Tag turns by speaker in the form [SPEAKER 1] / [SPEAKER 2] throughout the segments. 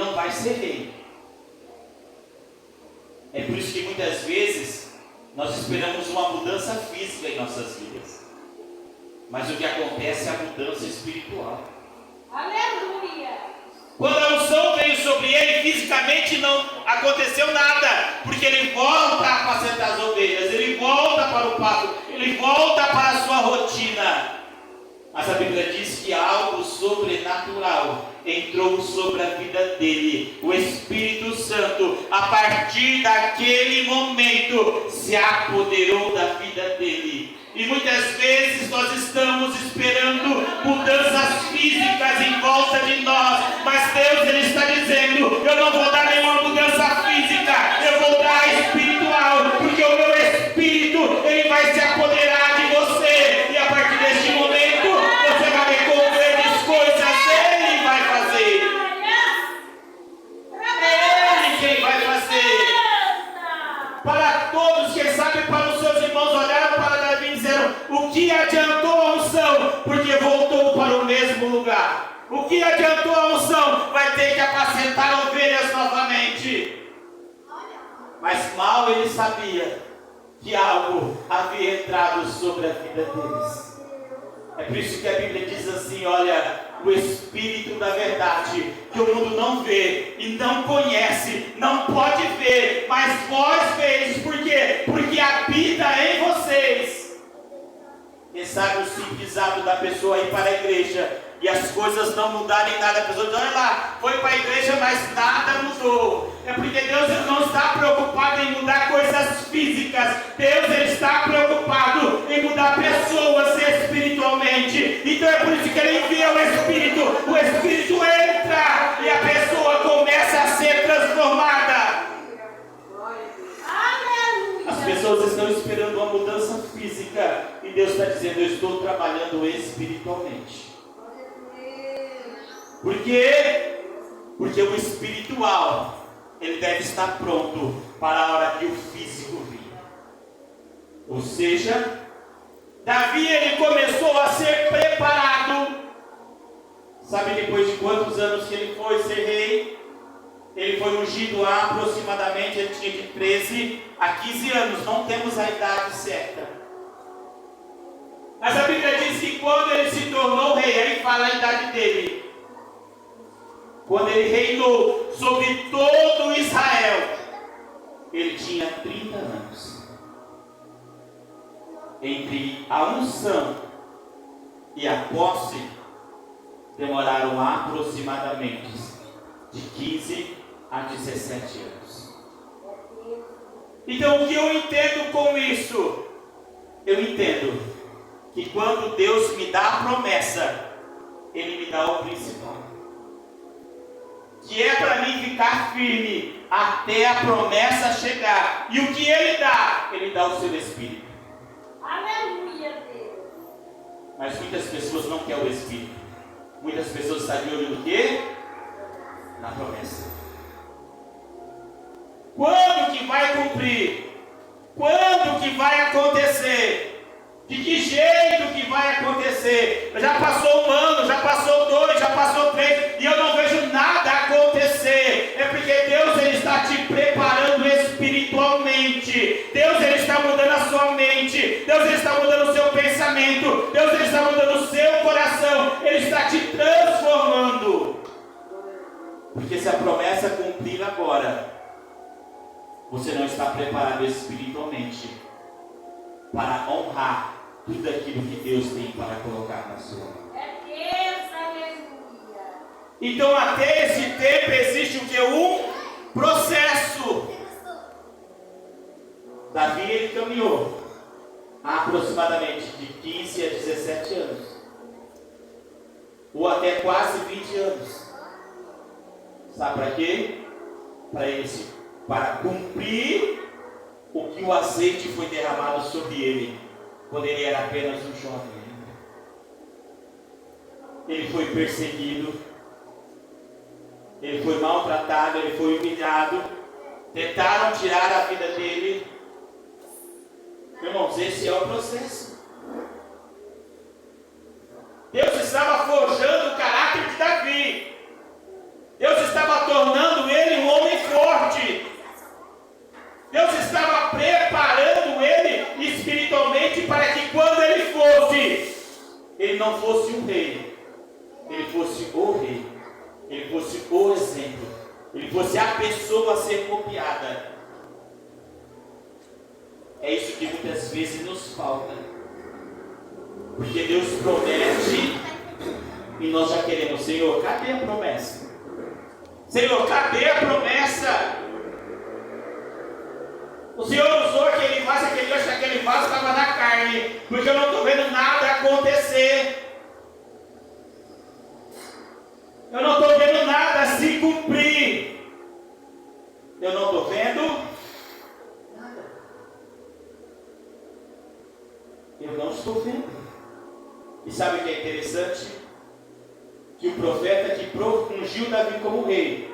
[SPEAKER 1] não vai ser rei. É por isso que muitas vezes nós esperamos uma mudança física em nossas vidas, mas o que acontece é a mudança espiritual.
[SPEAKER 2] Aleluia!
[SPEAKER 1] Quando a unção veio sobre ele, fisicamente não aconteceu nada, porque ele volta a apacentar as ovelhas, ele volta para o pasto, ele volta para a sua rotina. Mas a Bíblia diz que algo sobrenatural entrou sobre a vida dele. O Espírito Santo, a partir daquele momento, se apoderou da vida dele. E muitas vezes nós estamos esperando mudanças físicas em volta de nós, mas Deus ele está dizendo: eu não vou dar nenhuma mudança física, eu vou dar espiritual, porque o meu Espírito ele vai se apoderar de você, e a partir deste momento você vai ver como grandes coisas ele vai fazer. Ele quem vai fazer. Para todos, quem sabe para os seus irmãos olharam para Davi e disseram: o que adiantou a unção? Porque voltou para o mesmo lugar. O que adiantou a unção? Vai ter que apacentar ovelhas novamente. Mas mal ele sabia que algo havia entrado sobre a vida deles. É por isso que a Bíblia diz assim: olha, o Espírito da verdade, que o mundo não vê e não conhece, não pode ver, mas vós vedes. Por quê? Porque habita em vocês. Quem sabe o simples ato da pessoa ir para a igreja e as coisas não mudarem nada, a pessoa diz: olha lá, foi para a igreja, mas nada mudou. É porque Deus ele não está preocupado em mudar coisas físicas. Deus ele está preocupado em mudar pessoas espiritualmente. Então é por isso que ele envia o Espírito entra e a pessoa começa a ser transformada. As pessoas estão esperando uma mudança física e Deus está dizendo: eu estou trabalhando espiritualmente. Por quê? Porque o espiritual ele deve estar pronto para a hora que o físico vir. Ou seja, Davi ele começou a ser preparado. Sabe depois de quantos anos que ele foi ser rei? Ele foi ungido há aproximadamente, ele tinha de 13 a 15 anos, não temos a idade certa. Mas a Bíblia diz que quando ele se tornou rei, aí fala a idade dele. Quando ele reinou sobre todo Israel, ele tinha 30 anos. Entre a unção e a posse, demoraram aproximadamente de 15 a 17 anos. Então o que eu entendo com isso? Eu entendo que quando Deus me dá a promessa, Ele me dá o principal, que é para mim ficar firme até a promessa chegar. E o que Ele dá o seu Espírito.
[SPEAKER 2] Aleluia, Deus.
[SPEAKER 1] Mas muitas pessoas não querem o Espírito. Muitas pessoas estão de olho no quê? Na promessa. Quando que vai cumprir? Quando que vai acontecer? De que jeito que vai acontecer? Já passou um ano, já passou 2, já passou 3 e eu não vejo nada acontecer. É porque Deus ele está te preparando espiritualmente. Deus ele está mudando a sua mente. Deus ele está mudando o seu pensamento. Deus ele está mudando o seu coração. Ele está te transformando. Porque se a promessa cumprir agora, você não está preparado espiritualmente para honrar tudo aquilo que Deus tem para colocar na sua mão.
[SPEAKER 2] É Deus, aleluia.
[SPEAKER 1] Então até esse tempo existe o que? Um processo. Davi ele caminhou aproximadamente de 15 a 17 anos. Ou até quase 20 anos. Sabe para quê? Para cumprir o que o azeite foi derramado sobre ele, quando ele era apenas um jovem. Ele foi perseguido, ele foi maltratado, ele foi humilhado, tentaram tirar a vida dele. Irmãos, esse é o processo. Deus estava forjando o caráter de Davi. Deus estava tornando rei, ele fosse o rei, ele fosse o exemplo, ele fosse a pessoa a ser copiada. É isso que muitas vezes nos falta, porque Deus promete e nós já queremos: Senhor, cadê a promessa? Senhor, cadê a promessa? O Senhor usou aquele vaso, aquele vaso estava na carne, porque eu não estou vendo nada acontecer. Eu não estou vendo nada se cumprir. Eu não estou vendo nada. Eu não estou vendo. E sabe o que é interessante? Que o profeta que ungiu Davi como rei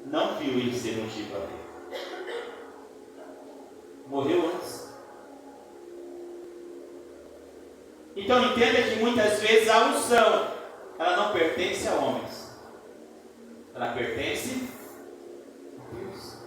[SPEAKER 1] não viu ele ser ungido a rei. Morreu antes. Então entenda que muitas vezes a unção, ela não pertence a homens, ela pertence a Deus.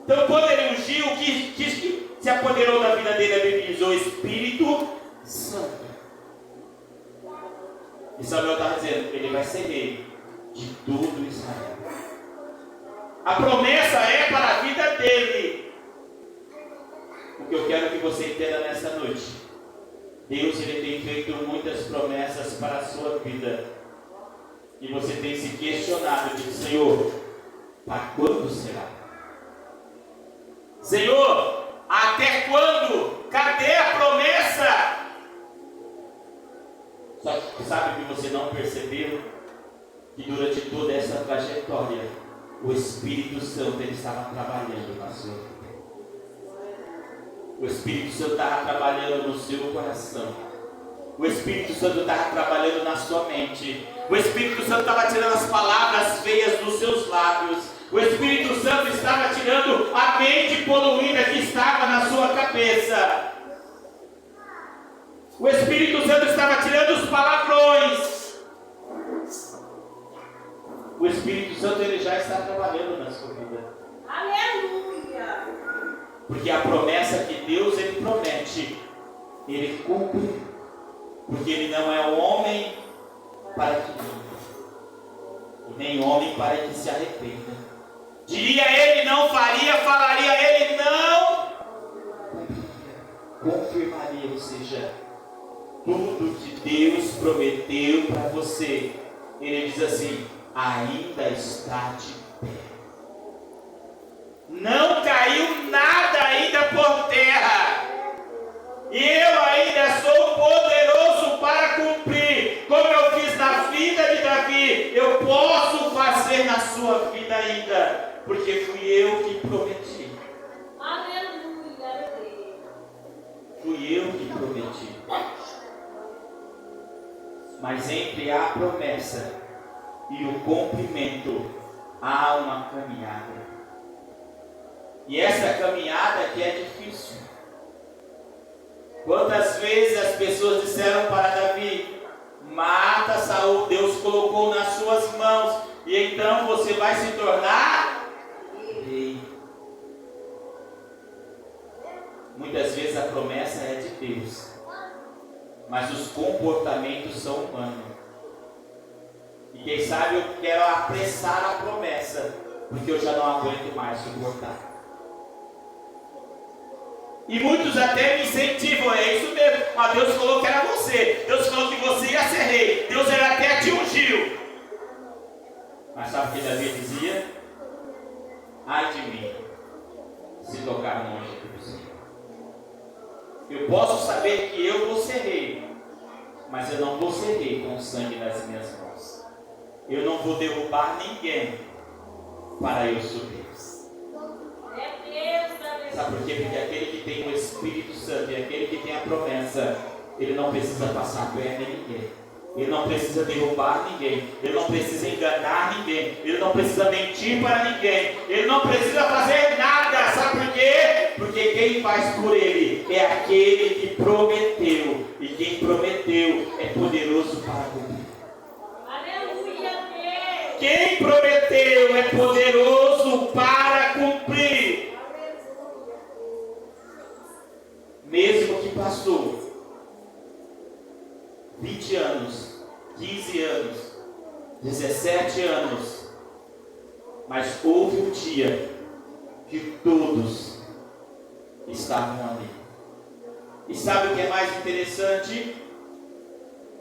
[SPEAKER 1] Então quando ele ungiu, o que se apoderou da vida dele? A Bíblia diz: o Espírito Santo. E Samuel está dizendo: ele vai ser rei de todo Israel. A promessa é para a vida dele. O que eu quero que você entenda nessa noite: Deus, ele tem feito muitas promessas para a sua vida, e você tem se questionado, de Senhor, para quando será? Senhor, até quando? Cadê a promessa? Só que sabe que você não percebeu que durante toda essa trajetória o Espírito Santo, ele estava trabalhando na sua vida. O Espírito Santo estava trabalhando no seu coração. O Espírito Santo estava trabalhando na sua mente. O Espírito Santo estava tirando as palavras feias dos seus lábios. O Espírito Santo estava tirando a mente poluída que estava na sua cabeça. O Espírito Santo estava tirando os palavrões. O Espírito Santo, ele já está trabalhando na sua vida.
[SPEAKER 2] Aleluia!
[SPEAKER 1] Porque a promessa que Deus, ele promete, ele cumpre. Porque ele não é homem para que minta, nem homem para que se arrependa. Diria ele, não faria; falaria ele, não confirmaria. Ou seja, tudo que Deus prometeu para você, ele diz assim: ainda está de pé. Não caiu nada ainda por terra. E eu ainda sou poderoso para cumprir. Como eu fiz na vida de Davi, eu posso fazer na sua vida ainda. Porque fui eu que prometi.
[SPEAKER 2] Aleluia!
[SPEAKER 1] Fui eu que prometi. Mas entre a promessa e o cumprimento há uma caminhada. E essa caminhada que é difícil. Quantas vezes as pessoas disseram para Davi: mata Saul, Deus colocou nas suas mãos, e então você vai se tornar rei. Muitas vezes a promessa é de Deus, mas os comportamentos são humanos. E quem sabe eu quero apressar a promessa, porque eu já não aguento mais suportar. E muitos até me incentivam: é isso mesmo, mas Deus falou que era você, Deus falou que você ia ser rei, Deus até te ungiu. Mas sabe o que Davi dizia? Ai de mim, se tocar no ungido do Senhor. Eu posso saber que eu vou ser rei, mas eu não vou ser rei com o sangue nas minhas mãos. Eu não vou derrubar ninguém para eu subir. Sabe por quê? Porque aquele que tem o Espírito Santo e aquele que tem a promessa, ele não precisa passar perna em ninguém. Ele não precisa derrubar ninguém. Ele não precisa enganar ninguém. Ele não precisa mentir para ninguém. Ele não precisa fazer nada. Sabe por quê? Porque quem faz por ele é aquele que prometeu. E quem prometeu é poderoso para cumprir.
[SPEAKER 2] Aleluia!
[SPEAKER 1] Quem prometeu é poderoso para cumprir. Mesmo que pastor, 20 anos, 15 anos, 17 anos. Mas houve um dia que todos estavam ali. E sabe o que é mais interessante?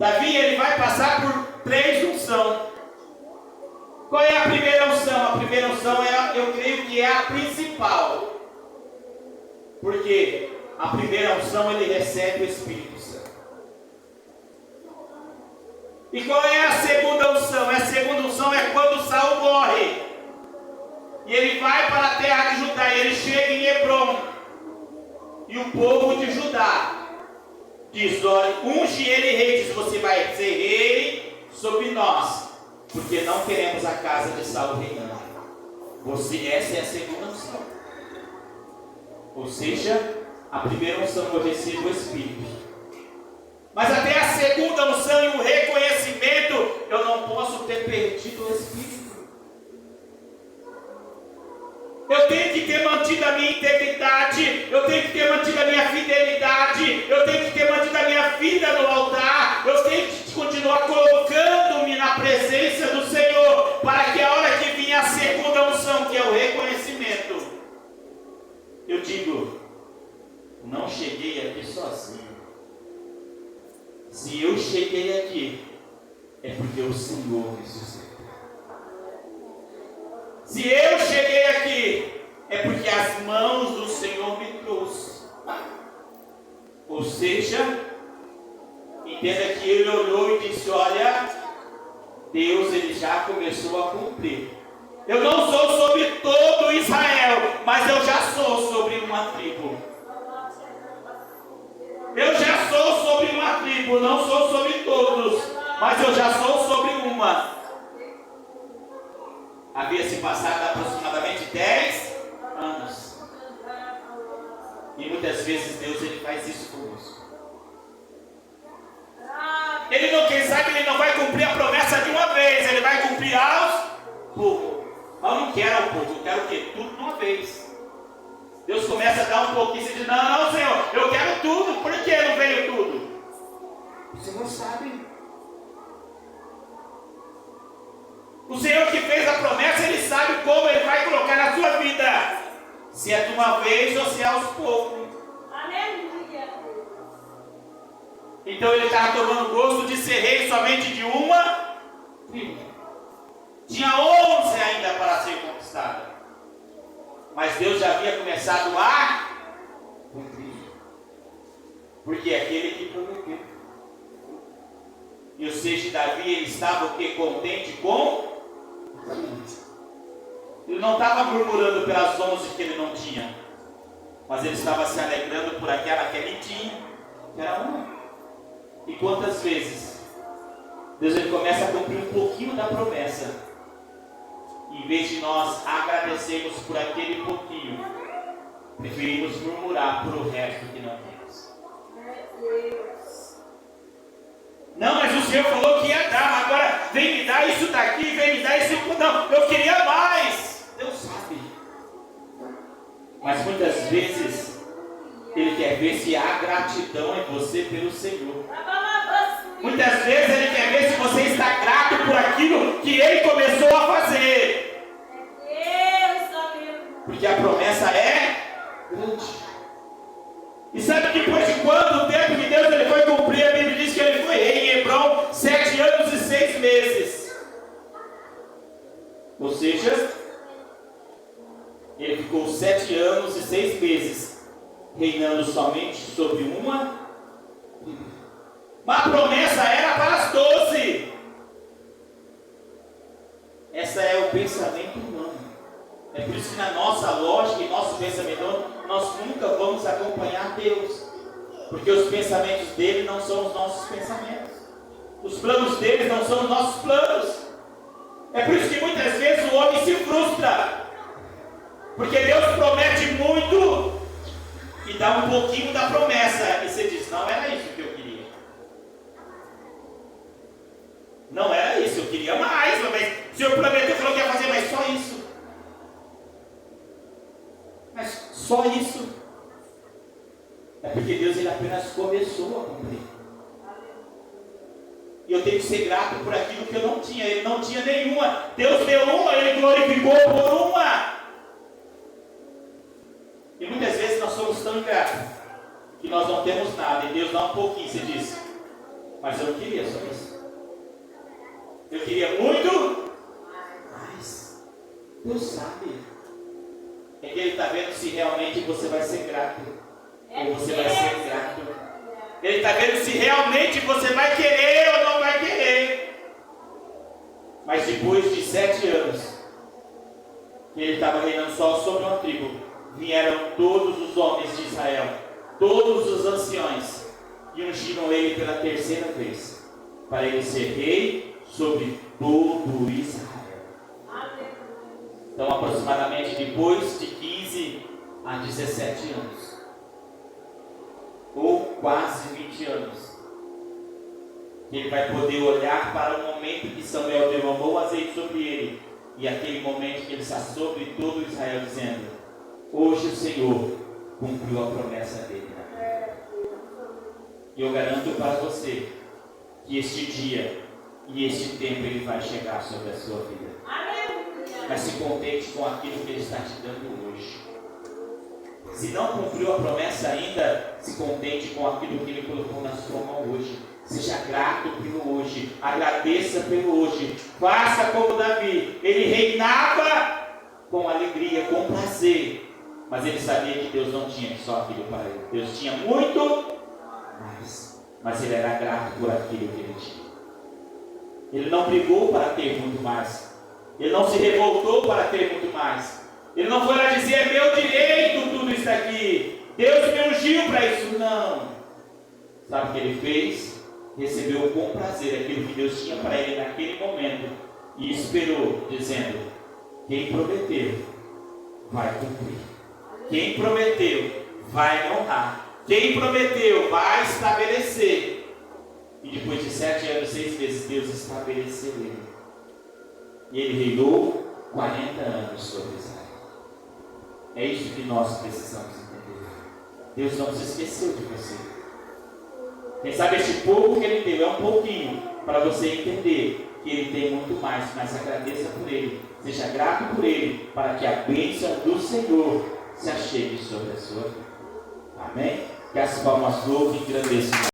[SPEAKER 1] Davi, ele vai passar por 3 unções. Qual é a primeira unção? A primeira unção eu creio que é a principal. Porque a primeira unção ele recebe o Espírito Santo. E qual é a segunda unção? A segunda unção é quando Saul morre. E ele vai para a terra de Judá. E ele chega em Hebrom. E o povo de Judá diz: olha, unge ele rei. Diz: você vai ser rei sobre nós, porque não queremos a casa de Saul reinando. Essa é a segunda unção. Ou seja, a primeira unção eu recebo o Espírito. Mas até a segunda unção e o reconhecimento, eu não posso ter perdido o Espírito. Eu tenho que ter mantido a minha integridade, eu tenho que ter mantido a minha fidelidade, eu tenho que ter mantido a minha vida no altar, eu tenho que continuar colocando-me na presença do Senhor, para que a hora que vir a segunda unção, que é o reconhecimento, eu digo: não cheguei aqui sozinho. Se eu cheguei aqui, é porque o Senhor me sustentou. Se eu cheguei aqui, é porque as mãos do Senhor me trouxe. Ou seja, entenda que ele olhou e disse: olha, Deus ele já começou a cumprir. Eu não sou sobre todo Israel, mas eu já sou sobre uma tribo. Eu já sou sobre uma tribo, não sou sobre todos, mas eu já sou sobre uma. Havia se passado aproximadamente 10 anos. E muitas vezes Deus ele faz isso conosco. Ele não, quem sabe, ele não vai cumprir a promessa de uma vez, ele vai cumprir aos poucos. Mas eu não quero ao pouco, eu quero o quê? Tudo de uma vez. Deus começa a dar um pouquinho e você diz: não, Senhor, eu quero tudo. Por que não veio tudo? O Senhor sabe. O Senhor que fez a promessa, Ele sabe como Ele vai colocar na sua vida. Se é de uma vez ou se é aos poucos.
[SPEAKER 2] Aleluia.
[SPEAKER 1] Então ele estava tomando gosto de ser rei somente de uma tribo. Tinha 11 ainda para ser conquistada. Mas Deus já havia começado a cumprir. Porque é aquele que prometeu. E ou seja, Davi ele estava o que? Contente com? Ele não estava murmurando pelas 11 que ele não tinha, mas ele estava se alegrando por aquela que ele tinha, que era uma. E quantas vezes Deus ele começa a cumprir um pouquinho da promessa, e em vez de nós agradecermos por aquele pouquinho, preferimos murmurar por o resto que não temos. Não, mas o Senhor falou que ia dar, mas agora vem me dar isso daqui, vem me dar isso. Não, eu queria mais. Deus sabe. Mas muitas vezes Ele quer ver se há gratidão em você pelo Senhor. Muitas vezes Ele quer ver se você está grato por aquilo que Ele começou a fazer. Porque a promessa é grande. E sabe depois de quanto tempo que Deus ele foi cumprir? A Bíblia diz que ele foi rei em Hebrom 7 anos e 6 meses. Ou seja, ele ficou 7 anos e 6 meses reinando somente sobre uma. Mas a promessa era para as 12. Essa é o pensamento humano. É por isso que na nossa lógica e nosso pensamento humano, nós nunca vamos acompanhar Deus, porque os pensamentos dele não são os nossos pensamentos, os planos dele não são os nossos planos. É por isso que muitas vezes o homem se frustra, porque Deus promete muito e dá um pouquinho da promessa, e você diz: não era isso que eu queria, não era isso, eu queria mais, mas o Senhor prometeu, falou que ia fazer, mas só isso. Mas só isso. É porque Deus ele apenas começou a cumprir. E eu tenho que ser grato por aquilo que eu não tinha. Ele não tinha nenhuma. Deus deu uma, ele glorificou por uma. E muitas vezes nós somos tão ingratos que nós não temos nada. E Deus dá um pouquinho, você diz. Mas eu não queria só isso. Eu queria muito mais. Deus sabe. É que Ele está vendo se realmente você vai ser grato. Ou você vai ser ingrato. Ele está vendo se realmente você vai querer ou não vai querer. Mas depois de 7 anos, que ele estava reinando só sobre uma tribo, vieram todos os homens de Israel, todos os anciões, e ungiram ele pela 3ª vez, para ele ser rei sobre todo Israel. Então, aproximadamente depois de 15 a 17 anos, ou quase 20 anos, ele vai poder olhar para o momento que Samuel derramou o azeite sobre ele, e aquele momento que ele está sobre todo Israel, dizendo: hoje o Senhor cumpriu a promessa dele. E eu garanto para você que este dia e este tempo ele vai chegar sobre a sua vida. Mas se contente com aquilo que ele está te dando hoje. Se não cumpriu a promessa ainda, se contente com aquilo que ele colocou na sua mão hoje. Seja grato pelo hoje, agradeça pelo hoje. Faça como Davi, ele reinava com alegria, com prazer, mas ele sabia que Deus não tinha só aquilo para ele. Deus tinha muito mais, mas ele era grato por aquilo que ele tinha. Ele não brigou para ter muito mais, ele não se revoltou para ter muito mais. Ele não foi lá dizer: é meu direito tudo isso aqui, Deus me ungiu para isso. Não. Sabe o que ele fez? Recebeu com prazer aquilo que Deus tinha para ele naquele momento e esperou, dizendo: quem prometeu vai cumprir, quem prometeu vai honrar, quem prometeu vai estabelecer. E depois de 7 anos, 6 meses, Deus estabeleceu ele, e ele reinou 40 anos sobre Israel. É isso que nós precisamos entender. Deus não se esqueceu de você. Quem sabe este pouco que ele deu é um pouquinho para você entender que ele tem muito mais, mas agradeça por ele, seja grato por ele, para que a bênção do Senhor se achegue sobre a sua vida. Amém? Que as palmas louvem e engrandeçam.